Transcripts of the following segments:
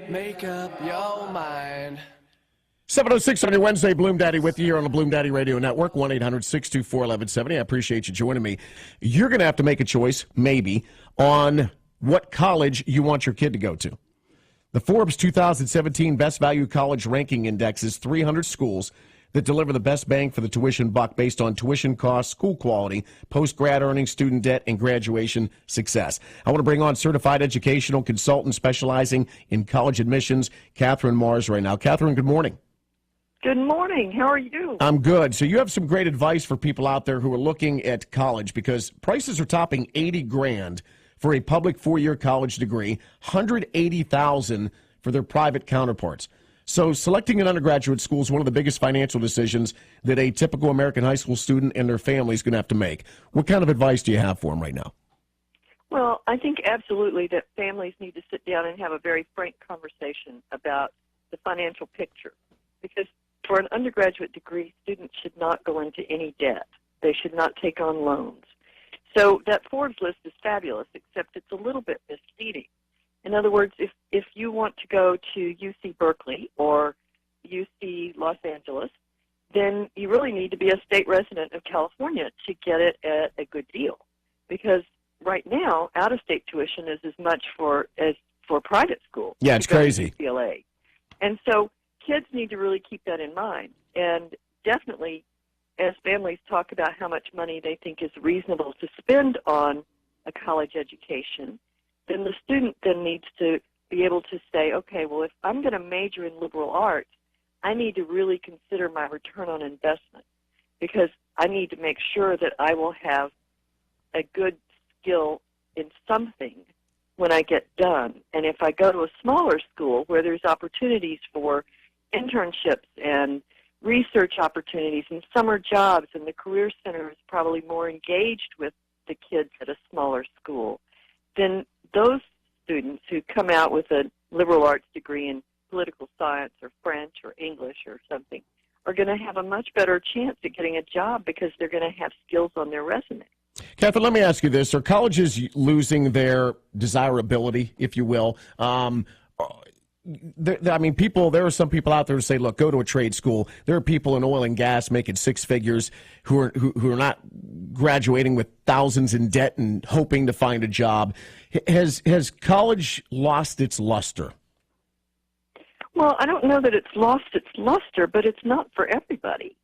Make up your mind. 7:06 on your Wednesday, Bloom Daddy with you here on the Bloom Daddy Radio Network, 1-800-624-1170. I appreciate you joining me. You're going to have to make a choice, maybe, on what college you want your kid to go to. The Forbes 2017 Best Value College Ranking Index is 300 schools that deliver the best bang for the tuition buck based on tuition costs, school quality, post-grad earnings, student debt, and graduation success. I want to bring on certified educational consultant specializing in college admissions, Catherine Mars, right now. Catherine, good morning. Good morning. How are you? I'm good. So you have some great advice for people out there who are looking at college because prices are topping $80,000 for a public four-year college degree, $180,000 for their private counterparts. So selecting an undergraduate school is one of the biggest financial decisions that a typical American high school student and their family is going to have to make. What kind of advice do you have for them right now? Well, I think absolutely that families need to sit down and have a very frank conversation about the financial picture. Because for an undergraduate degree, students should not go into any debt. They should not take on loans. So that Forbes list is fabulous, except it's a little bit misleading. In other words, if you want to go to UC Berkeley or UC Los Angeles, then you really need to be a state resident of California to get it at a good deal. Because right now, out-of-state tuition is as much as for private school. Yeah, it's crazy. UCLA. And so kids need to really keep that in mind. And definitely, as families talk about how much money they think is reasonable to spend on a college education, then the student then needs to be able to say, okay, well, if I'm going to major in liberal arts, I need to really consider my return on investment because I need to make sure that I will have a good skill in something when I get done. And if I go to a smaller school where there's opportunities for internships and research opportunities and summer jobs, and the Career Center is probably more engaged with the kids at a smaller school, then those students who come out with a liberal arts degree in political science or French or English or something are going to have a much better chance at getting a job because they're going to have skills on their resume. Catherine, let me ask you this. Are colleges losing their desirability, if you will? There are some people out there who say, look, go to a trade school. There are people in oil and gas making six figures who are not graduating with thousands in debt and hoping to find a job. Has college lost its luster? Well, I don't know that it's lost its luster, but it's not for everybody.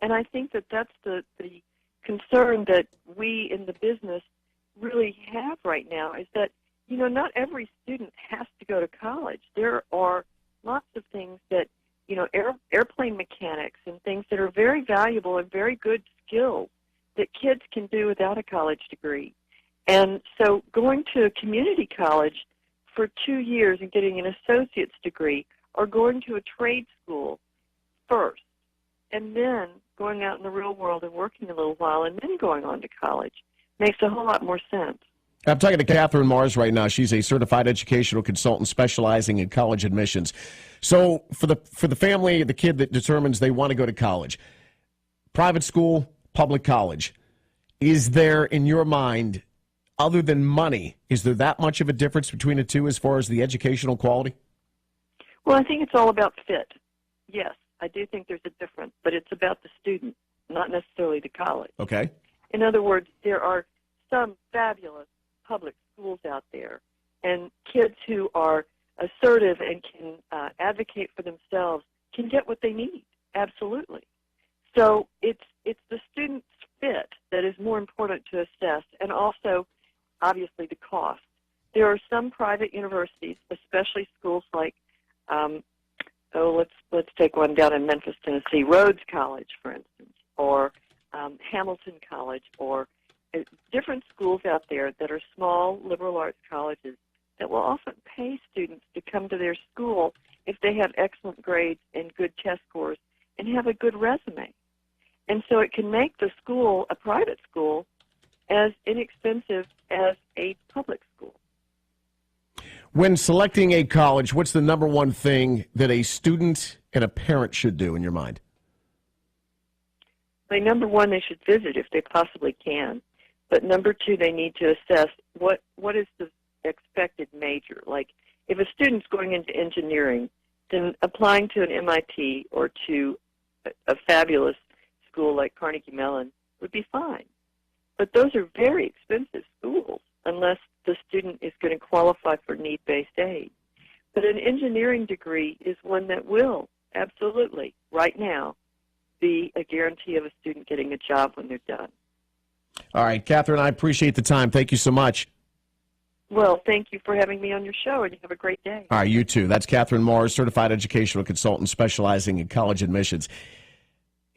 And I think that that's the concern that we in the business really have right now is that, you know, not every student has to go to college. There are lots of things that, you know, airplane mechanics and things that are very valuable and very good skills that kids can do without a college degree. And so going to a community college for 2 years and getting an associate's degree or going to a trade school first and then going out in the real world and working a little while and then going on to college makes a whole lot more sense. I'm talking to Catherine Mars right now. She's a certified educational consultant specializing in college admissions. So for the family, the kid that determines they want to go to college, private school, public college, is there, in your mind, other than money, is there that much of a difference between the two as far as the educational quality? Well, I think it's all about fit. Yes, I do think there's a difference, but it's about the student, not necessarily the college. Okay. In other words, there are some fabulous public schools out there, and kids who are assertive and can advocate for themselves can get what they need, absolutely. So it's the student's fit that is more important to assess, and also, obviously, the cost. There are some private universities, especially schools like, let's take one down in Memphis, Tennessee, Rhodes College, for instance, or Hamilton College, or different schools out there that are small liberal arts colleges that will often pay students to come to their school if they have excellent grades and good test scores and have a good resume. And so it can make the school, a private school, as inexpensive as a public school. When selecting a college, what's the number one thing that a student and a parent should do in your mind? Well, number one, they should visit if they possibly can. But number two, they need to assess what is the expected major. Like, if a student's going into engineering, then applying to an MIT or to a fabulous school like Carnegie Mellon would be fine. But those are very expensive schools unless the student is going to qualify for need-based aid. But an engineering degree is one that will absolutely, right now, be a guarantee of a student getting a job when they're done. All right, Catherine, I appreciate the time. Thank you so much. Well, thank you for having me on your show, and you have a great day. All right, you too. That's Catherine Morris, certified educational consultant specializing in college admissions.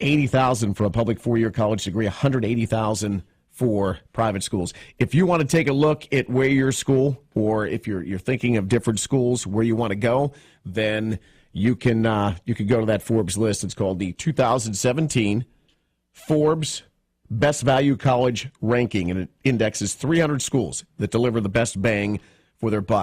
$80,000 for a public four-year college degree, $180,000 for private schools. If you want to take a look at where your school, or if you're thinking of different schools where you want to go, then you can go to that Forbes list. It's called the 2017 Forbes Best Value College Ranking, and it indexes 300 schools that deliver the best bang for their buck.